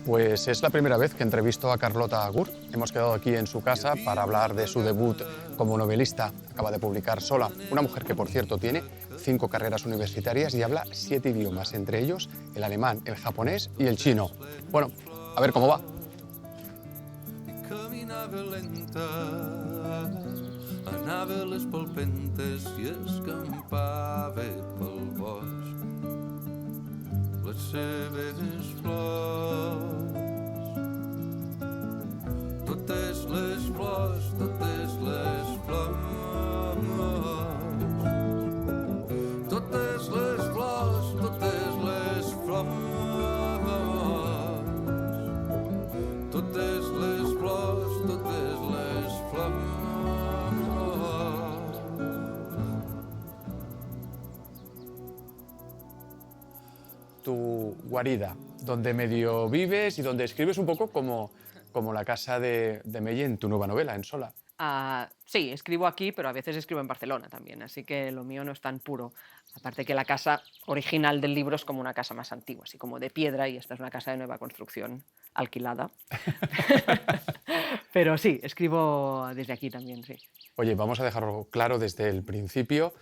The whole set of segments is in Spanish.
Pues es la primera vez que entrevisto a Carlota Agur. Hemos quedado aquí en su casa para hablar de su debut como novelista. Acaba de publicar Sola, una mujer que, por cierto, tiene 5 carreras universitarias y habla 7 idiomas, entre ellos el alemán, el japonés y el chino. Bueno, a ver cómo va. Anava a les palpentes i escampava pel bosc les seves flors. Totes les flors, totes les flors. Totes les flors, totes les flors. Totes les flors, totes les flors. Tu guarida, donde medio vives y donde escribes un poco como la casa de Mei en tu nueva novela, en Sola. Sí, escribo aquí, pero a veces escribo en Barcelona también, así que lo mío no es tan puro. Aparte que la casa original del libro es como una casa más antigua, así como de piedra, y esta es una casa de nueva construcción, alquilada. Pero sí, escribo desde aquí también, sí. Oye, vamos a dejarlo claro desde el principio.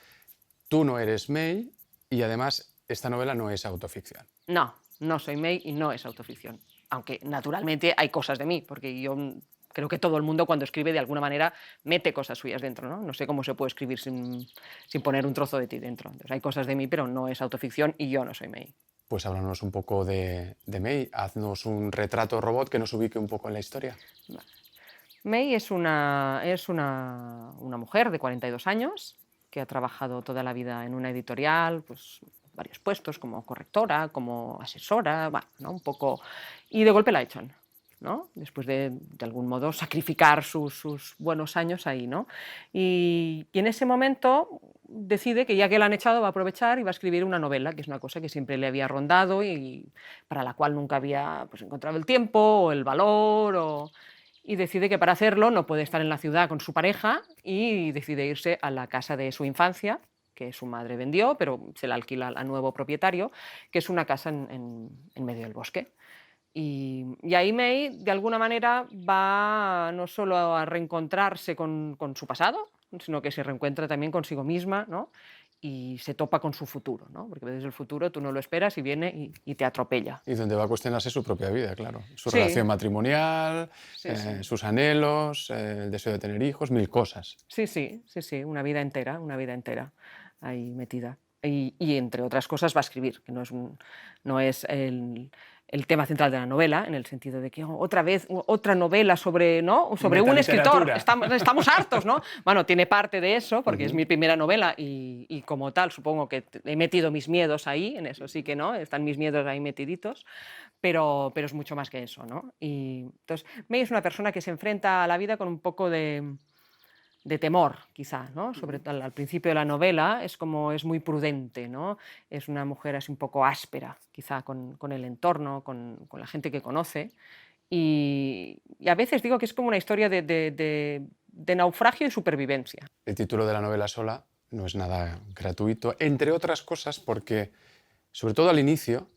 Tú no eres Mei y además esta novela no es autoficción. No, no soy Mei y no es autoficción. Aunque naturalmente hay cosas de mí, porque yo creo que todo el mundo cuando escribe de alguna manera mete cosas suyas dentro, ¿no? No sé cómo se puede escribir sin poner un trozo de ti dentro. Entonces hay cosas de mí, pero no es autoficción y yo no soy Mei. Pues háblanos un poco de Mei, haznos un retrato robot que nos ubique un poco en la historia. Mei es una mujer de 42 años que ha trabajado toda la vida en una editorial, pues varios puestos, como correctora, como asesora, bueno, ¿no? Un poco. Y de golpe la echan, ¿no? Después de algún modo sacrificar sus buenos años ahí, ¿no? Y en ese momento decide que ya que la han echado va a aprovechar y va a escribir una novela, que es una cosa que siempre le había rondado y para la cual nunca había pues, encontrado el tiempo o el valor. Y decide que para hacerlo no puede estar en la ciudad con su pareja y decide irse a la casa de su infancia, que su madre vendió, pero se la alquila al nuevo propietario, que es una casa en medio del bosque. Y ahí Mei, de alguna manera, va no solo a reencontrarse con su pasado, sino que se reencuentra también consigo misma, ¿no? Y se topa con su futuro, ¿no? Porque a veces el futuro tú no lo esperas y viene y te atropella. Y donde va a cuestionarse su propia vida, claro. Su Sí. relación matrimonial, Sí, sí. sus anhelos, el deseo de tener hijos, 1000 cosas. Sí, una vida entera ahí metida. Y entre otras cosas va a escribir, que no es el tema central de la novela, en el sentido de que otra vez otra novela sobre, ¿no? sobre un escritor, estamos hartos, ¿no? Bueno, tiene parte de eso, porque es mi primera novela y como tal supongo que he metido mis miedos ahí, en eso sí que no, están mis miedos ahí metiditos, pero es mucho más que eso, ¿no? Y entonces, Mei es una persona que se enfrenta a la vida con un poco de temor, quizá, ¿no? Sobre todo al principio de la novela es muy prudente, ¿no? Es una mujer así un poco áspera, quizá con el entorno, con la gente que conoce. Y a veces digo que es como una historia de naufragio y supervivencia. El título de la novela Sola no es nada gratuito, entre otras cosas porque, sobre todo al inicio,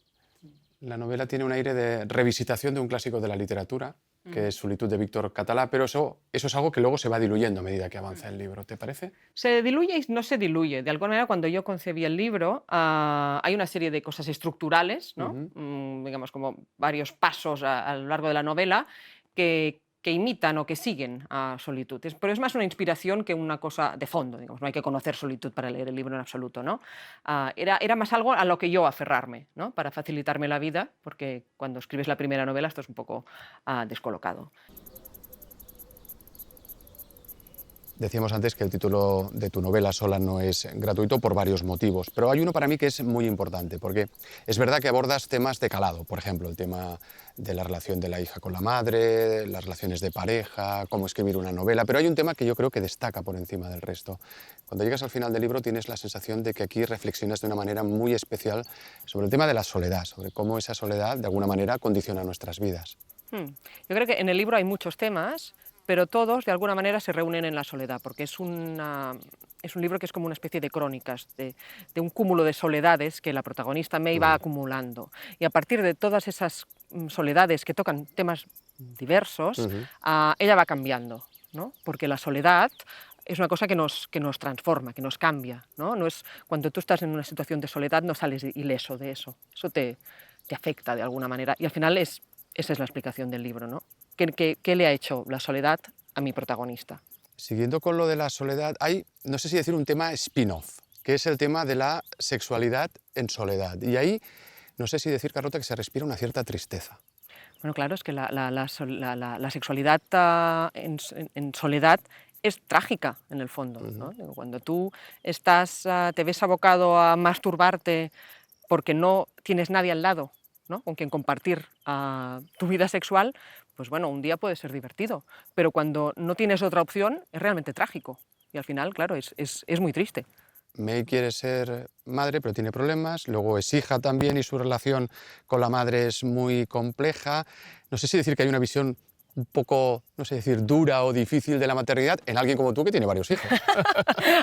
la novela tiene un aire de revisitación de un clásico de la literatura, que es Solitud de Víctor Català, pero eso es algo que luego se va diluyendo a medida que avanza el libro, ¿te parece? Se diluye y no se diluye. De alguna manera, cuando yo concebí el libro, hay una serie de cosas estructurales, ¿no? Digamos, como varios pasos a lo largo de la novela que imitan o que siguen a Solitud. Pero es más una inspiración que una cosa de fondo, digamos. No hay que conocer Solitud para leer el libro en absoluto, ¿no? Era más algo a lo que yo aferrarme, ¿no? Para facilitarme la vida, porque cuando escribes la primera novela esto es un poco descolocado. Decíamos antes que el título de tu novela Sola no es gratuito por varios motivos, pero hay uno para mí que es muy importante, porque es verdad que abordas temas de calado, por ejemplo, el tema de la relación de la hija con la madre, las relaciones de pareja, cómo escribir una novela, pero hay un tema que yo creo que destaca por encima del resto. Cuando llegas al final del libro tienes la sensación de que aquí reflexionas de una manera muy especial sobre el tema de la soledad, sobre cómo esa soledad de alguna manera condiciona nuestras vidas. Yo creo que en el libro hay muchos temas, pero todos de alguna manera se reúnen en la soledad, porque es una es un libro que es como una especie de crónicas, de un cúmulo de soledades que la protagonista May va acumulando. Y a partir de todas esas soledades que tocan temas diversos, ella va cambiando, ¿no? Porque la soledad es una cosa que nos transforma, que nos cambia, ¿no? No es, cuando tú estás en una situación de soledad no sales ileso de eso. Eso te afecta de alguna manera. Y al final esa es la explicación del libro, ¿no? ¿Qué le ha hecho la soledad a mi protagonista? Siguiendo con lo de la soledad, hay, no sé si decir un tema spin-off, que es el tema de la sexualidad en soledad. Y ahí, no sé si decir, Carlota, que se respira una cierta tristeza. Bueno, claro, es que la sexualidad en soledad es trágica, en el fondo, ¿no? Cuando tú te ves abocado a masturbarte porque no tienes nadie al lado, ¿no? Con quien compartir tu vida sexual, pues bueno, un día puede ser divertido, pero cuando no tienes otra opción es realmente trágico. Y al final, claro, es muy triste. May quiere ser madre, pero tiene problemas, luego es hija también y su relación con la madre es muy compleja. No sé si decir que hay una visión un poco, no sé decir, dura o difícil de la maternidad en alguien como tú que tiene varios hijos.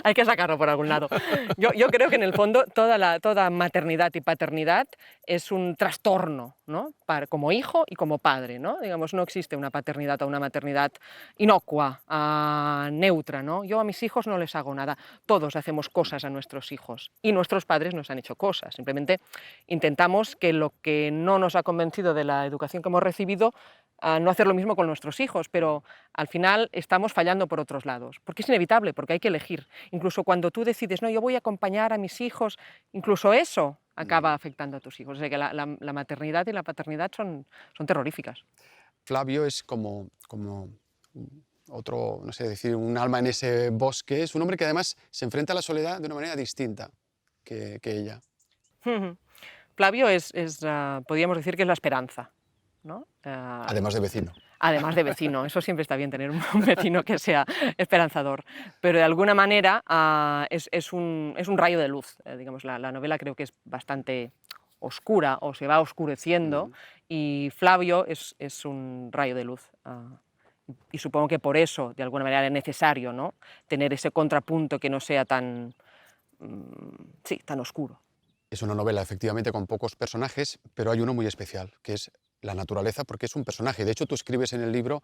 Hay que sacarlo por algún lado. Yo creo que en el fondo toda maternidad y paternidad es un trastorno, ¿no? Como hijo y como padre, ¿no? Digamos, no existe una paternidad o una maternidad inocua, neutra, ¿no? Yo a mis hijos no les hago nada. Todos hacemos cosas a nuestros hijos y nuestros padres nos han hecho cosas. Simplemente intentamos que lo que no nos ha convencido de la educación que hemos recibido, no hacer lo mismo con nuestros hijos, pero al final estamos fallando por otros lados, porque es inevitable, porque hay que elegir. Incluso cuando tú decides, no, yo voy a acompañar a mis hijos, incluso eso acaba afectando a tus hijos. O sea que la maternidad y la paternidad son terroríficas. Flavio es como otro, no sé decir, un alma en ese bosque. Es un hombre que además se enfrenta a la soledad de una manera distinta que ella. Flavio podríamos decir que es la esperanza, ¿no? Además de vecino. Además de vecino, eso siempre está bien, tener un vecino que sea esperanzador, pero de alguna manera es un rayo de luz. Digamos, la novela creo que es bastante oscura o se va oscureciendo y Flavio es un rayo de luz. Y supongo que por eso, de alguna manera, es necesario, ¿no? Tener ese contrapunto que no sea tan oscuro. Es una novela efectivamente con pocos personajes, pero hay uno muy especial, que es la naturaleza, porque es un personaje. De hecho, tú escribes en el libro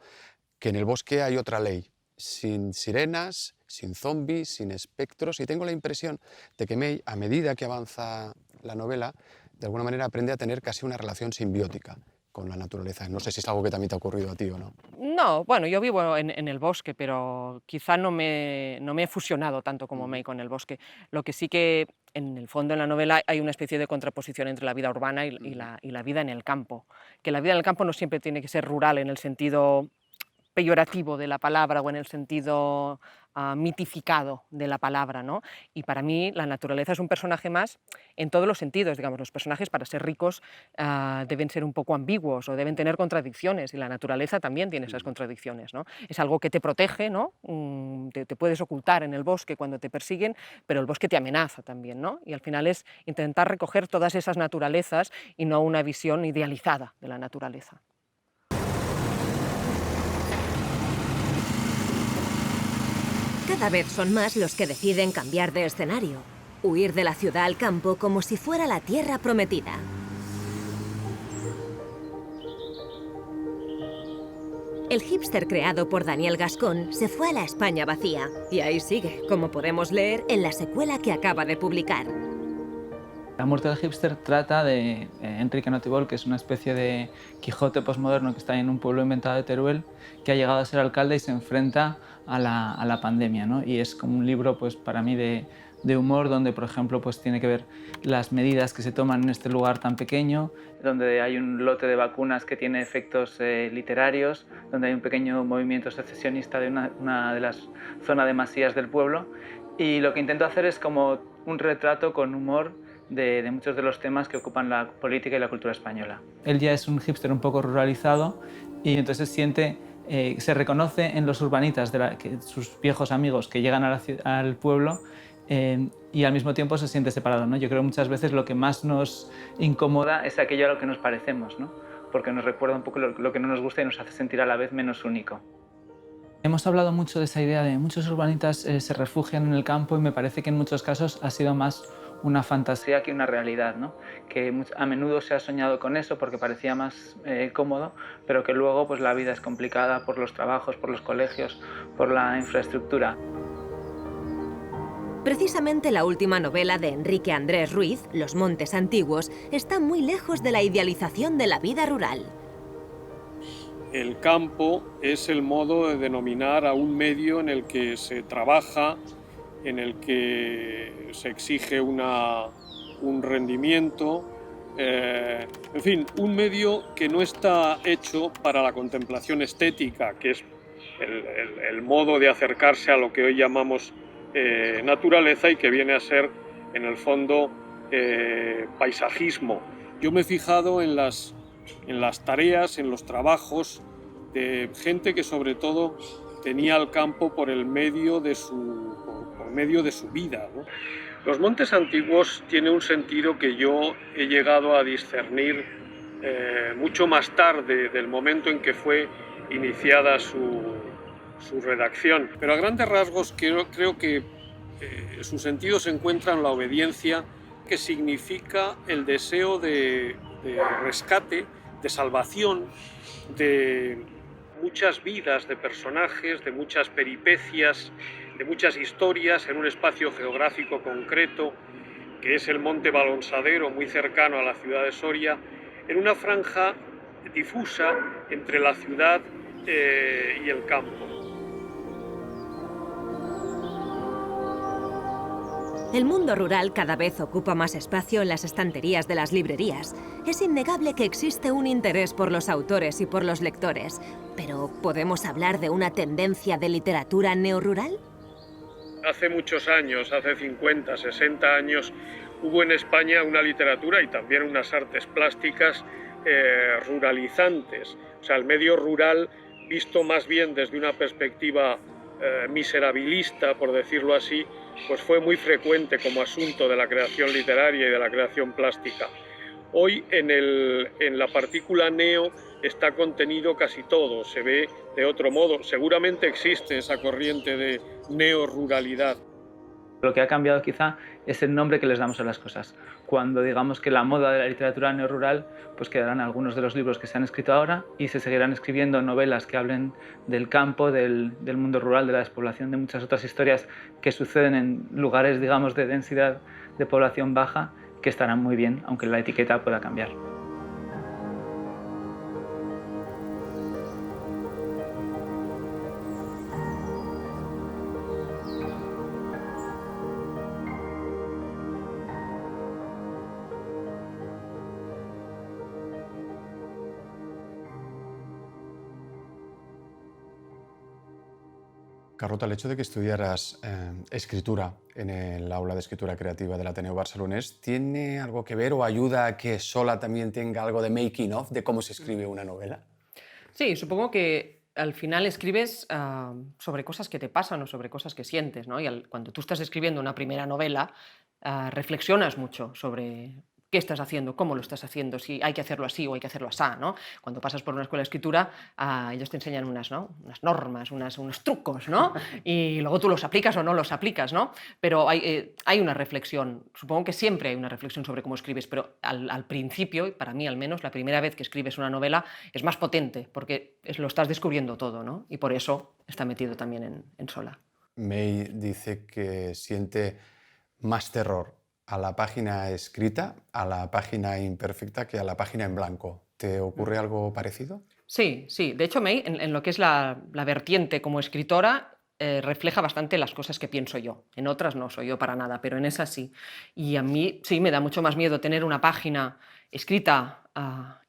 que en el bosque hay otra ley, sin sirenas, sin zombies, sin espectros, y tengo la impresión de que May, a medida que avanza la novela, de alguna manera aprende a tener casi una relación simbiótica con la naturaleza. No sé si es algo que también te ha ocurrido a ti o no. No, bueno, yo vivo en el bosque, pero quizá no me he fusionado tanto como May con el bosque. Lo que sí que, en el fondo, en la novela hay una especie de contraposición entre la vida urbana y la vida en el campo. Que la vida en el campo no siempre tiene que ser rural en el sentido peyorativo de la palabra o en el sentido mitificado de la palabra, ¿no? Y para mí la naturaleza es un personaje más en todos los sentidos. Digamos, los personajes para ser ricos deben ser un poco ambiguos o deben tener contradicciones y la naturaleza también tiene esas contradicciones, ¿no? Es algo que te protege, ¿no? Te puedes ocultar en el bosque cuando te persiguen, pero el bosque te amenaza también, ¿no? Y al final es intentar recoger todas esas naturalezas y no una visión idealizada de la naturaleza. Cada vez son más los que deciden cambiar de escenario, huir de la ciudad al campo como si fuera la tierra prometida. El hipster creado por Daniel Gascón se fue a la España vacía y ahí sigue, como podemos leer en la secuela que acaba de publicar. La muerte del hipster trata de Enrique Notibol, que es una especie de Quijote posmoderno que está en un pueblo inventado de Teruel, que ha llegado a ser alcalde y se enfrenta a la pandemia, ¿no? Y es como un libro, pues, para mí de humor, donde, por ejemplo, pues, tiene que ver las medidas que se toman en este lugar tan pequeño, donde hay un lote de vacunas que tiene efectos literarios, donde hay un pequeño movimiento secesionista de una de las zonas de masías del pueblo. Y lo que intento hacer es como un retrato con humor de muchos de los temas que ocupan la política y la cultura española. Él ya es un hipster un poco ruralizado y entonces se reconoce en los urbanitas, sus viejos amigos que llegan al pueblo, y al mismo tiempo se siente separado, ¿no? Yo creo que muchas veces lo que más nos incomoda es aquello a lo que nos parecemos, ¿no? Porque nos recuerda un poco lo que no nos gusta y nos hace sentir a la vez menos único. Hemos hablado mucho de esa idea de muchos urbanitas se refugian en el campo y me parece que en muchos casos ha sido más una fantasía que una realidad, ¿no? Que a menudo se ha soñado con eso porque parecía más cómodo, pero que luego pues, la vida es complicada por los trabajos, por los colegios, por la infraestructura. Precisamente la última novela de Enrique Andrés Ruiz, Los Montes Antiguos, está muy lejos de la idealización de la vida rural. El campo es el modo de denominar a un medio en el que se trabaja, en el que se exige un rendimiento, en fin, un medio que no está hecho para la contemplación estética, que es el modo de acercarse a lo que hoy llamamos naturaleza y que viene a ser, en el fondo, paisajismo. Yo me he fijado en las tareas, en los trabajos de gente que sobre todo tenía el campo por medio de su vida, ¿no? Los Montes Antiguos tiene un sentido que yo he llegado a discernir mucho más tarde del momento en que fue iniciada su redacción. Pero a grandes rasgos creo que su sentido se encuentra en la obediencia, que significa el deseo de rescate, de salvación, de muchas vidas de personajes, de muchas peripecias, de muchas historias en un espacio geográfico concreto, que es el Monte Balonsadero, muy cercano a la ciudad de Soria, en una franja difusa entre la ciudad y el campo. El mundo rural cada vez ocupa más espacio en las estanterías de las librerías. Es innegable que existe un interés por los autores y por los lectores. Pero, ¿podemos hablar de una tendencia de literatura neorrural? Hace muchos años, hace 50, 60 años, hubo en España una literatura y también unas artes plásticas ruralizantes. O sea, el medio rural visto más bien desde una perspectiva miserabilista, por decirlo así, pues fue muy frecuente como asunto de la creación literaria y de la creación plástica. Hoy en la partícula neo está contenido casi todo, se ve de otro modo. Seguramente existe esa corriente de neoruralidad. Lo que ha cambiado quizá es el nombre que les damos a las cosas. Cuando digamos que la moda de la literatura neorrural, pues quedarán algunos de los libros que se han escrito ahora y se seguirán escribiendo novelas que hablen del campo, del mundo rural, de la despoblación, de muchas otras historias que suceden en lugares, digamos, de densidad de población baja, que estarán muy bien, aunque la etiqueta pueda cambiar. Carlota, el hecho de que estudiaras escritura en el aula de escritura creativa del Ateneo Barcelonés, ¿tiene algo que ver o ayuda a que Sola también tenga algo de making of, de cómo se escribe una novela? Sí, supongo que al final escribes sobre cosas que te pasan o sobre cosas que sientes, ¿no? Y cuando tú estás escribiendo una primera novela, reflexionas mucho sobre qué estás haciendo, cómo lo estás haciendo, si hay que hacerlo así o hay que hacerlo así, ¿no? Cuando pasas por una escuela de escritura, ellos te enseñan unas normas, unos trucos, ¿no? Y luego tú los aplicas o no los aplicas, ¿no? Pero hay una reflexión, supongo que siempre hay una reflexión sobre cómo escribes, pero al principio, y para mí al menos, la primera vez que escribes una novela es más potente, porque lo estás descubriendo todo, ¿no? Y por eso está metido también en Sola. May dice que siente más terror a la página escrita, a la página imperfecta, que a la página en blanco. ¿Te ocurre algo parecido? Sí, sí. De hecho, May, en lo que es la vertiente como escritora, refleja bastante las cosas que pienso yo. En otras no soy yo para nada, pero en esas sí. Y a mí sí me da mucho más miedo tener una página escrita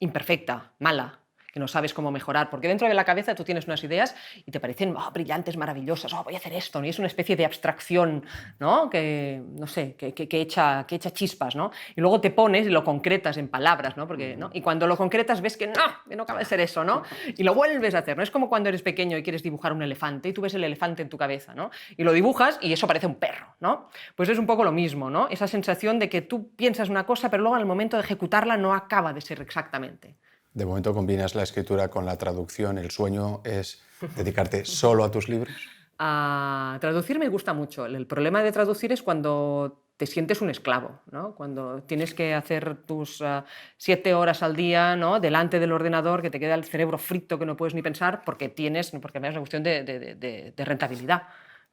imperfecta, mala, que no sabes cómo mejorar, porque dentro de la cabeza tú tienes unas ideas y te parecen brillantes, maravillosas, voy a hacer esto, ¿no? Y es una especie de abstracción, ¿no? Que, no sé, que echa chispas, ¿no? Y luego te pones y lo concretas en palabras, ¿no? Porque, ¿no? Y cuando lo concretas ves que no acaba de ser eso, ¿no? Y lo vuelves a hacer, ¿no? Es como cuando eres pequeño y quieres dibujar un elefante y tú ves el elefante en tu cabeza, ¿no? Y lo dibujas y eso parece un perro, ¿no? Pues es un poco lo mismo, ¿no? Esa sensación de que tú piensas una cosa pero luego al momento de ejecutarla no acaba de ser exactamente De momento combinas la escritura con la traducción. ¿El sueño es dedicarte solo a tus libros? A traducir me gusta mucho. El problema de traducir es cuando te sientes un esclavo, ¿no? Cuando tienes que hacer tus 7 horas al día, ¿no? Delante del ordenador, que te queda el cerebro frito, que no puedes ni pensar, porque porque además es una cuestión de rentabilidad,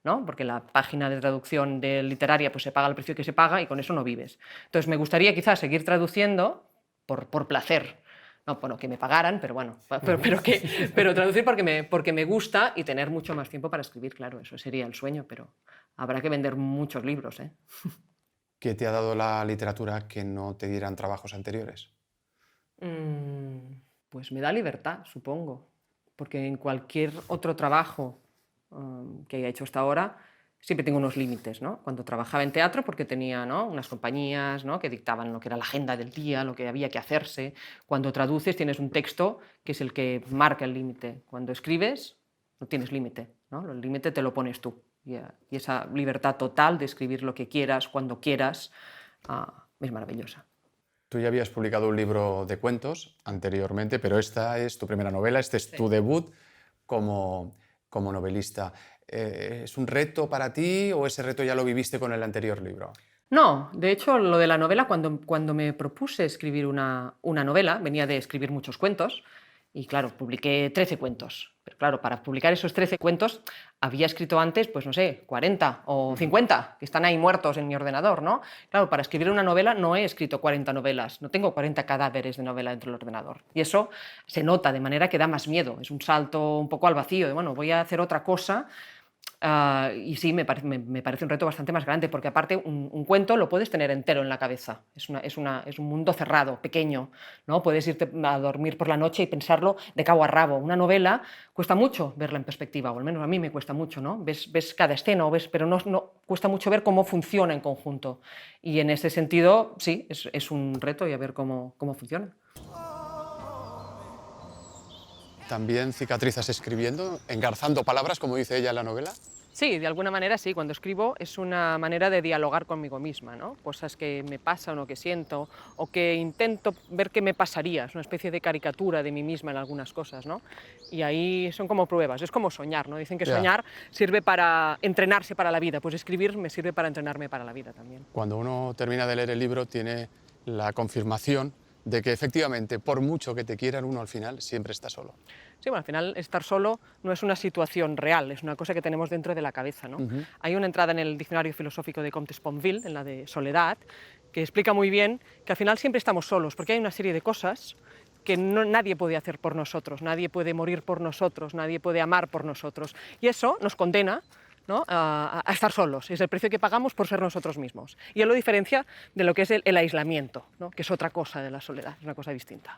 ¿no? Porque la página de traducción de literaria pues, se paga el precio que se paga y con eso no vives. Entonces me gustaría quizás seguir traduciendo por placer. No, bueno, que me pagaran, pero bueno, pero traducir porque me gusta y tener mucho más tiempo para escribir, claro, eso sería el sueño, pero habrá que vender muchos libros, ¿eh? ¿Qué te ha dado la literatura que no te dieran trabajos anteriores? Pues me da libertad, supongo, porque en cualquier otro trabajo que haya hecho hasta ahora siempre tengo unos límites, ¿no? Cuando trabajaba en teatro porque tenía, ¿no? unas compañías, ¿no? que dictaban lo que era la agenda del día, lo que había que hacerse. Cuando traduces tienes un texto que es el que marca el límite. Cuando escribes no tienes límite, ¿no? El límite te lo pones tú. Y esa libertad total de escribir lo que quieras, cuando quieras, es maravillosa. Tú ya habías publicado un libro de cuentos anteriormente, pero esta es tu primera novela, este es tu debut como novelista. ¿Es un reto para ti o ese reto ya lo viviste con el anterior libro? No, de hecho, lo de la novela, cuando me propuse escribir una novela, venía de escribir muchos cuentos y, claro, publiqué 13 cuentos. Pero, claro, para publicar esos 13 cuentos había escrito antes, pues no sé, 40 o 50, que están ahí muertos en mi ordenador, ¿no? Claro, para escribir una novela no he escrito 40 novelas, no tengo 40 cadáveres de novela dentro del ordenador. Y eso se nota, de manera que da más miedo, es un salto un poco al vacío, de, bueno, voy a hacer otra cosa. Y sí, me parece un reto bastante más grande, porque aparte un cuento lo puedes tener entero en la cabeza. Es un mundo cerrado, pequeño, ¿no? Puedes irte a dormir por la noche y pensarlo de cabo a rabo. Una novela cuesta mucho verla en perspectiva, o al menos a mí me cuesta mucho, ¿no? Ves cada escena, pero no cuesta mucho ver cómo funciona en conjunto. Y en ese sentido, sí, es un reto y a ver cómo funciona. ¿También cicatrizas escribiendo, engarzando palabras, como dice ella en la novela? Sí, de alguna manera sí. Cuando escribo es una manera de dialogar conmigo misma, ¿no? Cosas que me pasan o que siento o que intento ver qué me pasaría. Es una especie de caricatura de mí misma en algunas cosas, ¿no? Y ahí son como pruebas, es como soñar, ¿no? Dicen que soñar sirve para entrenarse para la vida, pues escribir me sirve para entrenarme para la vida también. Cuando uno termina de leer el libro tiene la confirmación de que efectivamente, por mucho que te quieran, uno al final siempre está solo. Sí, bueno, al final estar solo no es una situación real, es una cosa que tenemos dentro de la cabeza, ¿no? Hay una entrada en el diccionario filosófico de Comte Sponville, en la de soledad, que explica muy bien que al final siempre estamos solos, porque hay una serie de cosas que nadie puede hacer por nosotros, nadie puede morir por nosotros, nadie puede amar por nosotros. Y eso nos condena, ¿no? a estar solos. Es el precio que pagamos por ser nosotros mismos. Y él lo diferencia de lo que es el aislamiento, ¿no? Que es otra cosa de la soledad, es una cosa distinta.